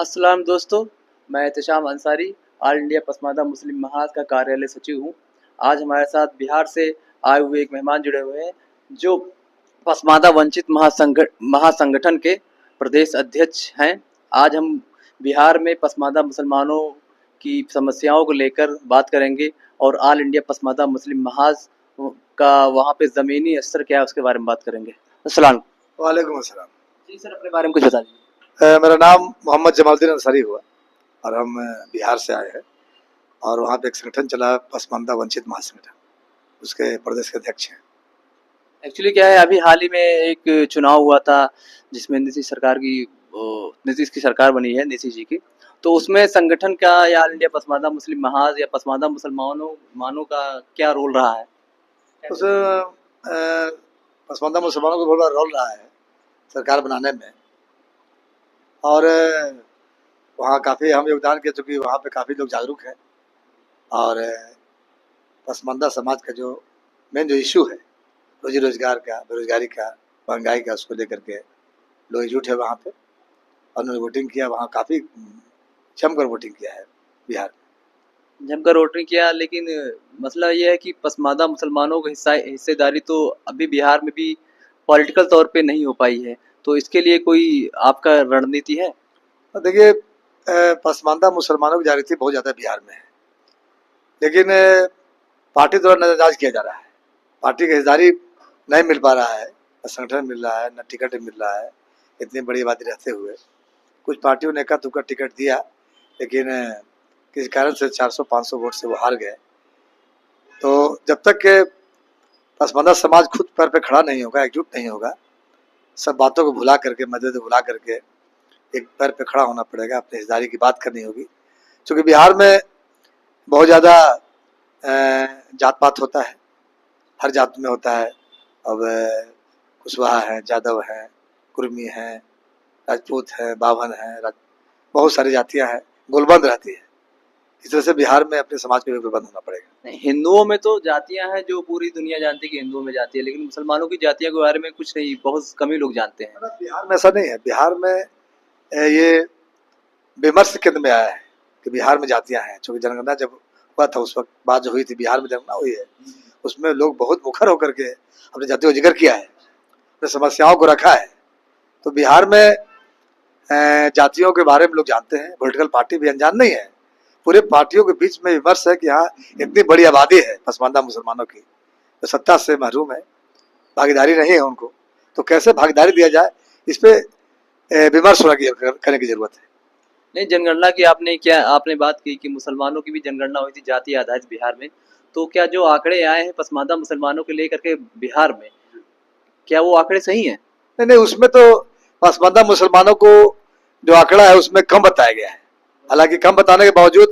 अस्सलाम दोस्तों, मैं एहतशाम अंसारी ऑल इंडिया पसमानदा मुस्लिम महाज का कार्यालय सचिव हूँ। आज हमारे साथ बिहार से आए हुए एक मेहमान जुड़े हुए हैं जो पसमानदा वंचित महासंगठन के प्रदेश अध्यक्ष हैं। आज हम बिहार में पसमानदा मुसलमानों की समस्याओं को लेकर बात करेंगे और ऑल इंडिया पसमानदा मुस्लिम महाज का वहाँ पे ज़मीनी स्तर क्या है उसके बारे में बात करेंगे। अस्सलाम वालेकुम अस्सलाम। जी सर, अपने बारे में कुछ बता दीजिए। मेरा नाम मोहम्मद जमालुद्दीन अंसारी हुआ और हम बिहार से आए हैं और वहाँ पे एक संगठन चला पसमानदा वंचित महासंगठन, उसके प्रदेश के अध्यक्ष हैं। एक्चुअली क्या है, अभी हाल ही में एक चुनाव हुआ था जिसमें नीतीश की सरकार बनी है, नीतीश जी की। तो उसमें संगठन का या ऑल इंडिया पसमानदा मुस्लिम महाज या पसमानदा मुसलमानों का क्या रोल रहा है? उस पसमानदा मुसलमानों को बहुत बड़ा रोल रहा है सरकार बनाने में और वहाँ काफ़ी हम योगदान किए, चूँकि वहाँ पे काफ़ी लोग जागरूक हैं और पसमानदा समाज का जो मेन जो इशू है रोजी रोजगार का, बेरोजगारी का, महंगाई का, उसको लेकर के लोग एकजुट है वहाँ पे और उन्होंने वोटिंग किया। वहाँ काफ़ी जमकर वोटिंग किया है बिहार में। जमकर वोटिंग किया, लेकिन मसला ये है कि पसमानदा मुसलमानों को हिस्सेदारी तो अभी बिहार में भी पॉलिटिकल तौर पे नहीं हो पाई है। तो इसके लिए कोई आपका रणनीति है? देखिए, पसमानदा मुसलमानों की जागृति बहुत ज़्यादा बिहार में है, लेकिन पार्टी द्वारा नजरअंदाज किया जा रहा है। पार्टी की हिस्सेदारी नहीं मिल पा रहा है, न संगठन मिल रहा है, न टिकट मिल रहा है। इतनी बड़ी आबादी रहते हुए कुछ पार्टियों ने एका तुक्का टिकट दिया, लेकिन किसी कारण से 400-500 वोट से वो हार गए। तो जब तक के पसमानदा समाज खुद पैर पे खड़ा नहीं होगा, एकजुट नहीं होगा, सब बातों को भुला करके, मदद भुला करके एक पैर पे खड़ा होना पड़ेगा, अपनी हिस्सेदारी की बात करनी होगी। क्योंकि बिहार में बहुत ज़्यादा जात पात होता है, हर जात में होता है। अब कुशवाहा हैं, जादव हैं, कुर्मी हैं, राजपूत हैं, बाभन हैं, बहुत सारी जातियां हैं, गोलबंद रहती है। इस तरह से बिहार में अपने समाज को भी गोलबंद होना पड़ेगा। नहीं, हिंदुओं में तो जातियां हैं जो पूरी दुनिया जानती है कि हिंदुओं में जाति है, लेकिन मुसलमानों की जातियों के बारे में कुछ नहीं, बहुत कम ही लोग जानते हैं। बिहार में ऐसा नहीं है। बिहार में ये विमर्श केंद्र में आया है कि बिहार में जातियां हैं। चूँकि जनगणना जब हुआ था उस वक्त बात जो हुई थी, बिहार में जनगणना हुई है, उसमें लोग बहुत मुखर होकर के अपनी जाति को जिक्र किया है, अपनी समस्याओं को रखा है। तो बिहार में जातियों के बारे में लोग जानते हैं, पॉलिटिकल पार्टी भी अनजान नहीं है। पूरे पार्टियों के बीच में विमर्श है कि हाँ, इतनी बड़ी आबादी है पसमानदा मुसलमानों की, तो सत्ता से महरूम है, भागीदारी नहीं है उनको, तो कैसे भागीदारी दिया जाए, इस पे विमर्श करने की जरूरत है। नहीं, जनगणना की आपने बात की कि मुसलमानों की भी जनगणना हुई थी जाति आधारित बिहार में। तो क्या जो आंकड़े आए हैं पसमानदा मुसलमानों के लेकर के बिहार में, क्या वो आंकड़े सही हैं? नहीं नहीं, उसमें तो पसमानदा मुसलमानों को जो आंकड़ा है उसमें कम बताया गया है। हालांकि कम बताने के बावजूद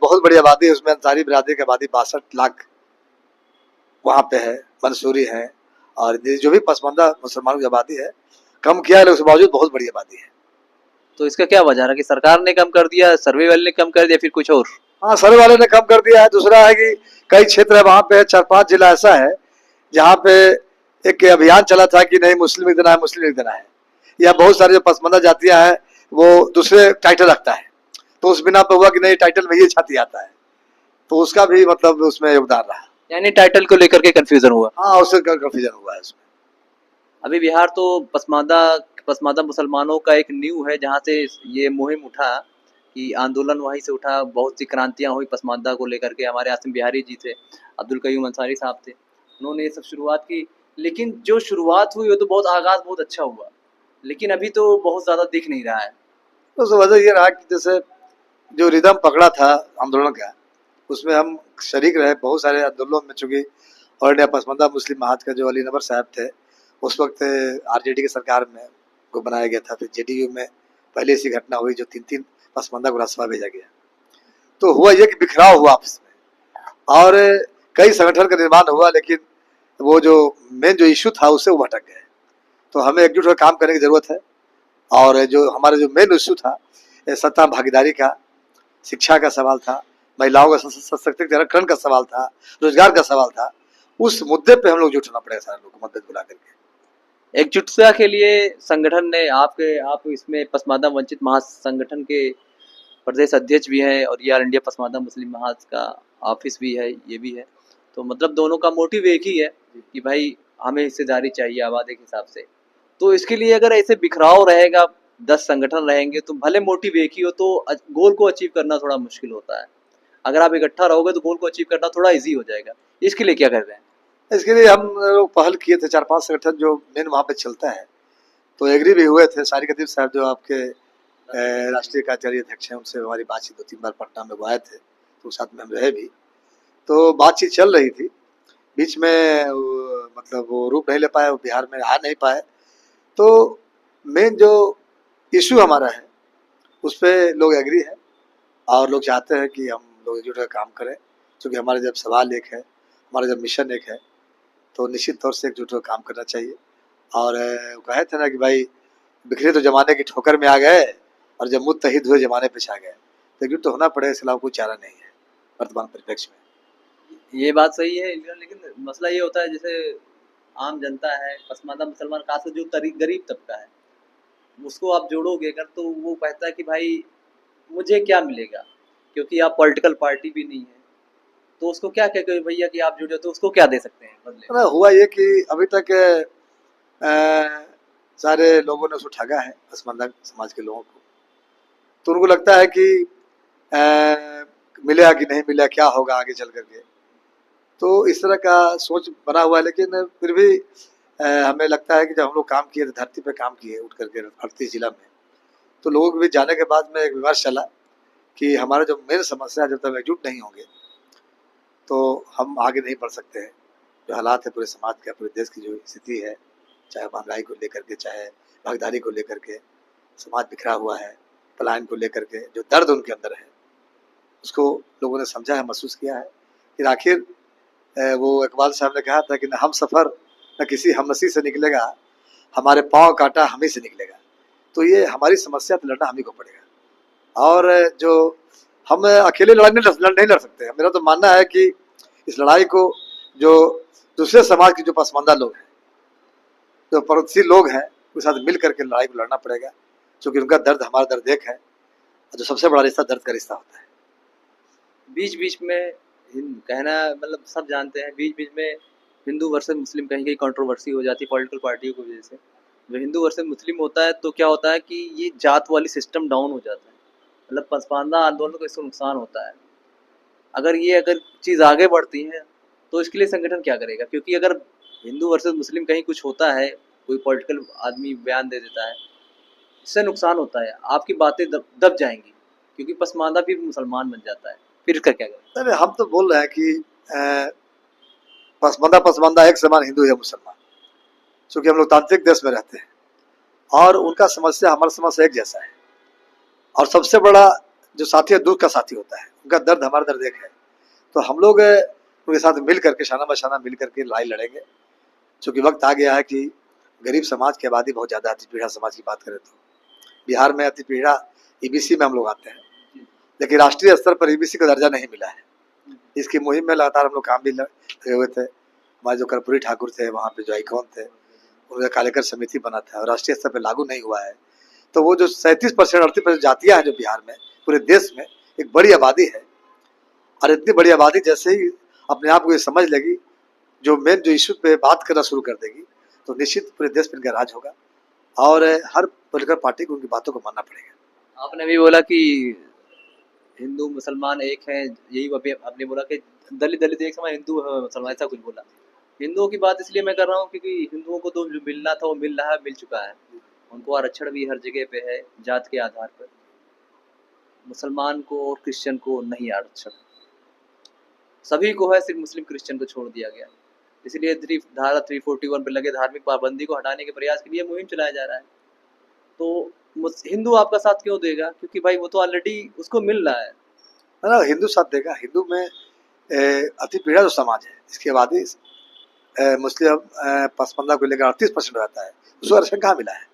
बहुत बड़ी आबादी है उसमें। अंसारी बिरादरी की आबादी 62 लाख वहाँ पे है, मंसूरी है, और जो भी पसमानदा मुसलमानों की आबादी है कम किया है, उसके बावजूद बहुत बड़ी आबादी है। तो इसका क्या वजह रहा कि सरकार ने कम कर दिया, सर्वे वाले ने कम कर दिया, फिर कुछ और? हाँ, सर्वे वाले ने कम कर दिया है। दूसरा है कि कई क्षेत्र है वहाँ पे 4-5 जिला ऐसा है जहाँ पे एक अभियान चला था कि नहीं मुस्लिम लिख देना है, मुस्लिम लिख देना है, या बहुत सारे जो पसमानदा जातियां हैं वो दूसरे टाइटल रखता है, तो उस बिना पे हुआ कि नहीं टाइटल में ये छाती आता है, तो उसका भी मतलब उसमें योगदान रहा। यानी टाइटल को लेकर के कंफ्यूजन हुआ। हाँ, उससे कंफ्यूजन हुआ है उसमें। अभी बिहार तो पसमानदा मुसलमानों का एक न्यू है जहाँ से ये मुहिम उठा, कि आंदोलन वहीं से उठा, बहुत सी क्रांतियां हुई पसमानदा को लेकर के। हमारे आसिम बिहारी जी थे, अब्दुल कयूम अंसारी साहब थे, उन्होंने ये सब शुरुआत की। लेकिन जो शुरुआत हुई वो तो बहुत आगाज बहुत अच्छा हुआ, लेकिन अभी तो बहुत ज़्यादा दिख नहीं रहा है। तो उसकी वजह ये रहा कि जैसे जो रिदम पकड़ा था आंदोलन का, उसमें हम शरीक रहे बहुत सारे आंदोलनों में। चूँकि ऑल इंडिया पसमानदा मुस्लिम महाज का जो अली नवर साहब थे, उस वक्त आरजेडी की सरकार में को बनाया गया था। फिर जेडीयू में पहले ऐसी घटना हुई जो 3-3 पसमानदा को राज्यसभा भेजा गया। तो हुआ ये कि बिखराव हुआ आपस में और कई संगठन का निर्माण हुआ, लेकिन वो जो मेन जो इशू था उससे वो भटक गए। तो हमें एकजुट होकर काम करने की जरूरत है। और जो हमारा जो मेन इशू था सत्ता भागीदारी का, शिक्षा का सवाल था, महिलाओं का सशक्तिकरण का सवाल था, रोजगार का सवाल था, उस मुद्दे पे हम लोग जुट होना पड़ेगा सारे लोग को मदद बुला करके। एकजुटता के लिए संगठन ने आप इसमें पसमानदा वंचित महासंगठन के प्रदेश अध्यक्ष भी हैं और ये ऑल इंडिया पसमानदा मुस्लिम महाज का ऑफिस भी है, ये भी है। तो मतलब दोनों का मोटिव एक ही है कि भाई हमें हिस्सेदारी चाहिए आबादी के हिसाब से। तो इसके लिए अगर ऐसे बिखराव रहेगा, 10 संगठन रहेंगे तो भले मोटिव एक ही हो तो गोल को अचीव करना थोड़ा मुश्किल होता है। अगर आप इकट्ठा रहोगे तो गोल को अचीव करना थोड़ा ईजी हो जाएगा। इसके लिए क्या कर रहे हैं? इसके लिए हम लोग पहल किए थे, 4-5 संगठन जो मेन वहाँ पे चलता है, तो एग्री भी हुए थे। सारिक अदीब साहब जो आपके राष्ट्रीय कार्यकारी अध्यक्ष हैं, उनसे हमारी बातचीत 2-3 बार पटना में वो आए थे, तो साथ में हम रहे भी, तो बातचीत चल रही थी। बीच में मतलब वो रूप नहीं ले पाए, वो बिहार में आ नहीं पाए। तो मेन जो इशू हमारा है उस पर लोग एग्री है और लोग चाहते हैं कि हम लोग एकजुट होकर काम करें, क्योंकि हमारा जब सवाल एक है, हमारा जब मिशन एक है, तो निश्चित तौर से एकजुट होकर काम करना चाहिए। और वो कहे थे ना कि भाई बिखरे तो जमाने की ठोकर में आ गए और जब मुत्तहिद हुए जमाने पे छा गए, तो एकजुट तो होना पड़ेगा, इसके अलावा कोई चारा नहीं है वर्तमान परिप्रेक्ष्य में। ये बात सही है, लेकिन मसला ये होता है जैसे आम जनता है, पसमानदा मुसलमान, खासकर जो गरीब तबका है, उसको आप जोड़ोगे अगर तो वो कहता है कि भाई मुझे क्या मिलेगा, क्योंकि आप पॉलिटिकल पार्टी भी नहीं है। तो उसको क्या कहे भैया कि आप जुड़े हो तो उसको क्या दे सकते हैं बदले में? ना हुआ ये कि अभी तक सारे लोगों ने उसको ठगा है, पसमानदा समाज के लोगों को। तो उनको लगता है कि मिलेगा कि नहीं मिलेगा, क्या होगा आगे चल करके। तो इस तरह का सोच बना हुआ है। लेकिन फिर भी हमें लगता है कि जब हम लोग काम किए, धरती पे काम किए उठ करके 38 जिला में, तो लोगों के बीच जाने के बाद में एक विमर्श चला कि हमारा जो मेन समस्या है, जब तक एकजुट नहीं होंगे तो हम आगे नहीं बढ़ सकते हैं। जो हालात है पूरे समाज का, पूरे देश की जो स्थिति है, चाहे महंगाई को लेकर के, चाहे भागीदारी को लेकर के, समाज बिखरा हुआ है, पलायन को लेकर के जो दर्द उनके अंदर है, उसको लोगों ने समझा है, महसूस किया है। फिर आखिर वो इकबाल साहब ने कहा था कि न हम सफ़र न किसी हमनसी से निकलेगा, हमारे पाँव काटा हम ही से निकलेगा। तो ये हमारी समस्या तो लड़ना हम ही को पड़ेगा। और जो हम अकेले लड़ाई नहीं लड़ सकते। मेरा तो मानना है कि इस लड़ाई को जो दूसरे समाज के जो पसमानदा लोग हैं, जो परदसी लोग हैं, उनके साथ मिल करके लड़ाई को लड़ना पड़ेगा, क्योंकि उनका दर्द हमारा दर्द एक है। और जो सबसे बड़ा रिश्ता दर्द का रिश्ता होता है। बीच बीच में कहना मतलब सब जानते हैं, बीच बीच में हिंदू वर्सेस मुस्लिम कहीं कहीं कंट्रोवर्सी हो जाती है पॉलिटिकल पार्टियों की वजह से। जो हिंदू वर्सेस मुस्लिम होता है तो क्या होता है कि ये जात वाली सिस्टम डाउन हो जाता है, मतलब पसमानदा आंदोलन को इससे नुकसान होता है। अगर चीज़ आगे बढ़ती है तो इसके लिए संगठन क्या करेगा? क्योंकि अगर हिंदू वर्सेस मुस्लिम कहीं कुछ होता है, कोई पॉलिटिकल आदमी बयान दे देता है, इससे नुकसान होता है, आपकी बातें दब जाएंगी, क्योंकि पसमानदा भी मुसलमान बन जाता है। फिर इसका क्या करें? अरे हम तो बोल रहे हैं कि पसमानदा एक समान हिंदू या मुसलमान, क्योंकि हम लोग तांत्रिक देश में रहते हैं और उनका समस्या हमारा समस्या एक जैसा है। और सबसे बड़ा जो साथी है, दुख का साथी होता है, उनका दर्द हमारा दर्द एक है। तो हम लोग उनके साथ मिल करके, शाना बशाना मिल करके लड़ाई लड़ेंगे, क्योंकि वक्त आ गया है कि गरीब समाज की आबादी बहुत ज़्यादा है। अतिपीढ़ा समाज की बात करें तो बिहार में अतिपीढ़ा ईबीसी में हम लोग आते हैं, लेकिन राष्ट्रीय स्तर पर ईबीसी का दर्जा नहीं मिला है। इसकी मुहिम में लगातार हम लोग काम भी लगे हुए थे। हमारे जो कर्पूरी ठाकुर थे, वहाँ पे जो आइकॉन थे, उनका कार्यकर समिति बना था और राष्ट्रीय स्तर पर लागू नहीं हुआ है। तो वो जो 37% 38% जातियाँ हैं जो बिहार में, पूरे देश में एक बड़ी आबादी है। और इतनी बड़ी आबादी जैसे ही अपने आप को ये समझ लेगी, जो मेन जो इशू पे बात करना शुरू कर देगी, तो निश्चित पूरे देश में इनका राज होगा और हर पॉलिटिकल पार्टी को उनकी बातों को मानना पड़ेगा। आपने भी बोला कि हिंदू मुसलमान एक हैं, यही आपने बोला कि दलित दलित एक समय हिंदू मुसलमान, ऐसा कुछ बोला। हिंदुओं की बात इसलिए मैं कर रहा हूँ क्योंकि हिंदुओं को तो जो मिलना था वो मिल रहा है, मिल चुका है। उनको आरक्षण भी हर जगह पे है जात के आधार पर। मुसलमान को और क्रिश्चियन को नहीं आरक्षण, सभी को है, सिर्फ मुस्लिम क्रिश्चियन को छोड़ दिया गया। इसलिए धारा 341 पर लगे धार्मिक पाबंदी को हटाने के प्रयास के लिए मुहिम चलाया जा रहा है। तो हिंदू आपका साथ क्यों देगा? क्योंकि भाई वो तो ऑलरेडी उसको मिल रहा है ना। हिंदू साथ देगा। हिंदू में अतिपीढ़ा जो समाज है, इसकी आबादी मुस्लिम पसमानदा को लेकर 38% रहता है, उसको आरक्षण कहाँ मिला है?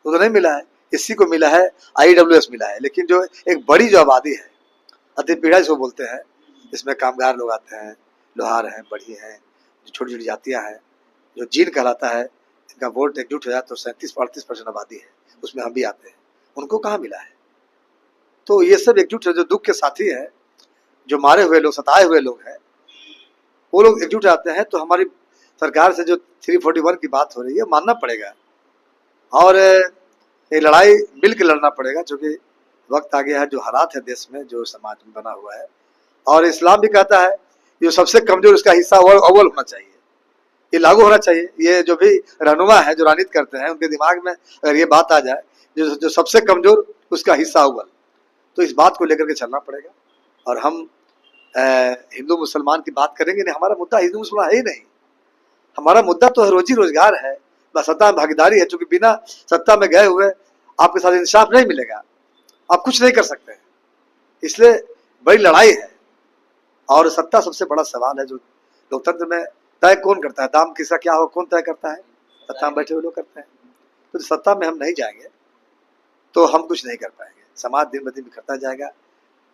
वो तो नहीं मिला है। इसी को मिला है, IWS मिला है। लेकिन जो एक बड़ी जो आबादी है, अतिपीढ़ा जिसको बोलते हैं, इसमें कामगार लोग आते हैं, लोहार हैं, बढ़ी हैं, जो छोटी छोटी जातियाँ हैं, जो जीन कहलाता है, इनका वोट एकजुट हो जाए तो 37-38% आबादी है, उसमें हम भी आते हैं, उनको कहाँ मिला है। तो ये सब एकजुट है, जो दुख के साथी हैं, जो मारे हुए लोग, सताए हुए लोग हैं, वो लोग एकजुट आते हैं। तो हमारी सरकार से जो 341 की बात हो रही है मानना पड़ेगा, और ये लड़ाई मिल के लड़ना पड़ेगा, क्योंकि वक्त आ गया है, जो हालात है देश में, जो समाज में बना हुआ है। और इस्लाम भी कहता है जो सबसे कमजोर उसका हिस्सा अव्वल होना चाहिए, ये लागू होना चाहिए। ये जो भी रहनुमा है, जो राजनीति करते हैं, उनके दिमाग में अगर ये बात आ जाए जो सबसे कमजोर उसका हिस्सा अव्वल, तो इस बात को लेकर के चलना पड़ेगा। और हम हिंदू मुसलमान की बात करेंगे नहीं, हमारा मुद्दा हिंदू मुसलमान है ही नहीं। हमारा मुद्दा तो रोजी रोजगार है, बस सत्ता में भागीदारी है, क्योंकि बिना सत्ता में गए हुए आपके साथ इंसाफ नहीं मिलेगा, आप कुछ नहीं कर सकते हैं। इसलिए बड़ी लड़ाई है, और सत्ता सबसे बड़ा सवाल है जो लोकतंत्र में तय कौन करता है, दाम किसका क्या हो कौन तय करता है, सत्ता में बैठे हुए लोग करते हैं। तो सत्ता में हम नहीं जाएंगे तो हम कुछ नहीं कर पाएंगे। समाज दिन ब दिन बिखरता जाएगा,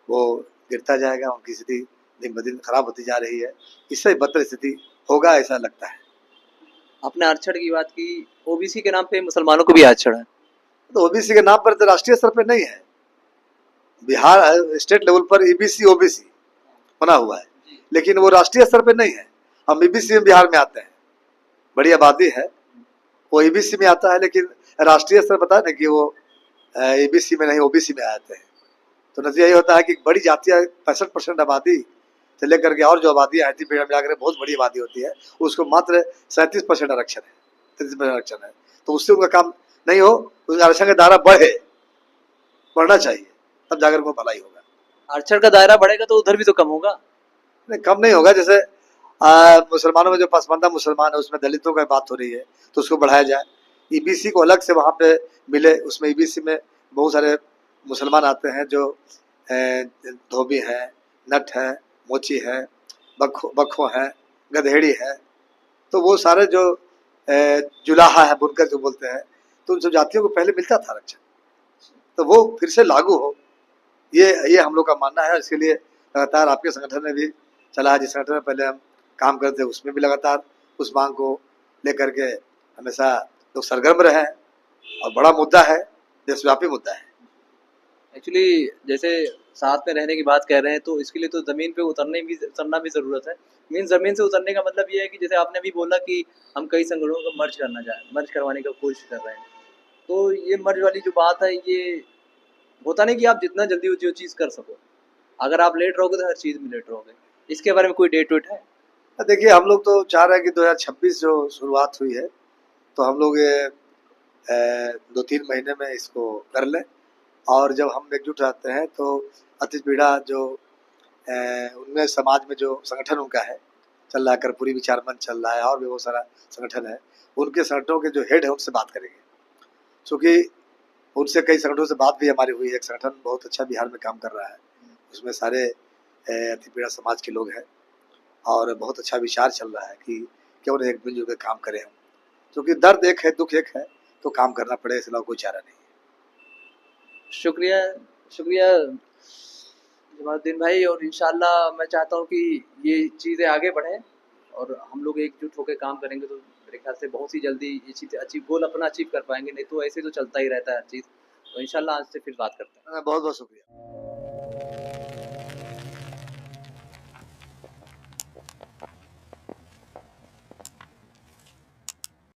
वो गिरता जाएगा, उनकी स्थिति दिन ब दिन खराब होती जा रही है, इससे बदतर स्थिति होगा ऐसा लगता है। आपने आरक्षण की बात की, ओबीसी के नाम पे मुसलमानों को भी आरक्षण है। तो ओबीसी के नाम पर तो राष्ट्रीय स्तर पर नहीं है, बिहार स्टेट लेवल पर ईबीसी ओबीसी बना हुआ है, लेकिन वो राष्ट्रीय स्तर पर नहीं है। हम ईबीसी में बिहार में आते हैं, बड़ी आबादी है, वो ईबीसी में आता है, लेकिन राष्ट्रीय स्तर बता दें कि वो ईबीसी में नहीं ओबीसी में आते हैं। तो नतीजा ये होता है कि बड़ी जातियाँ 65% आबादी से लेकर के और जो आबादियाँ आती है मिलाकर बहुत बड़ी आबादी होती है, उसको मात्र 37% आरक्षण है, 33% आरक्षण है। तो उससे उनका काम नहीं हो, उसका आरक्षण का दायरा बढ़ना चाहिए, तब जाकर उनको भलाई होगा। आरक्षण का दायरा बढ़ेगा तो उधर भी तो कम होगा। नहीं, कम नहीं होगा। जैसे मुसलमानों में जो पसमानदा मुसलमान है उसमें दलितों का बात हो रही है, तो उसको बढ़ाया जाए। ईबीसी को अलग से वहाँ पे मिले, उसमें ईबीसी में बहुत सारे मुसलमान आते हैं जो धोबी हैं, नट हैं, मोची हैं, बखो हैं, गधेड़ी है, तो वो सारे जो जुलाहा है, बुनकर जो बोलते हैं, तो उन सब जातियों को पहले मिलता था आरक्षण, तो वो फिर से लागू हो, ये हम लोग का मानना है। इसके लिए लगातार आपके संगठन में भी चला है, जिस संगठन में पहले हम काम करते थे उसमें भी लगातार उस मांग को लेकर के हमेशा लोग सरगर्म रहे हैं, और बड़ा मुद्दा है, देशव्यापी मुद्दा है। एक्चुअली जैसे साथ में रहने की बात कह रहे हैं, तो इसके लिए तो ज़मीन पे उतरना भी ज़रूरत है। मीन ज़मीन से उतरने का मतलब ये है कि जैसे आपने अभी बोला कि हम कई संगठनों को मर्ज करवाने का कोशिश कर रहे हैं। तो ये मर्ज वाली जो बात है, ये होता नहीं कि आप जितना जल्दी वो जो चीज़ कर सको, अगर आप लेट रहोगे तो हर चीज़ में लेट रहोगे। इसके बारे में कोई डेट वेट है? देखिए, हम लोग तो चाह रहे हैं कि 2026 जो शुरुआत हुई है, तो हम लोग ये 2-3 महीने में इसको कर लें, और जब हम एकजुट रहते हैं तो अति पीड़ा जो उनमें समाज में जो संगठन उनका है चल रहा है, कर्पूरी विचार मंच चल रहा है, और भी बहुत सारा संगठन है, उनके संगठनों के जो हेड है उनसे बात करेंगे, क्योंकि उनसे कई संगठनों से बात भी हमारी हुई है। एक संगठन बहुत अच्छा बिहार में काम कर रहा है, उसमें सारे अति पीड़ा समाज के लोग हैं, और बहुत अच्छा विचार चल रहा है कि क्यों नहीं एक मिलजुल कर काम करें हम, क्योंकि दर्द एक है, दुख एक है, तो काम करना पड़ेगा, इसके अलावा कोई चारा नहीं है। शुक्रिया, शुक्रिया जमालुद्दीन भाई, और इंशाल्लाह मैं चाहता हूँ कि ये चीज़ें आगे बढ़ें और हम लोग एकजुट होकर काम करेंगे तो मेरे ख्याल से बहुत ही जल्दी ये चीज़ गोल अपना अचीव कर पाएंगे। नहीं तो ऐसे तो चलता ही रहता है हर चीज़। तो इंशाल्लाह आज से फिर बात करते हैं। बहुत बहुत शुक्रिया।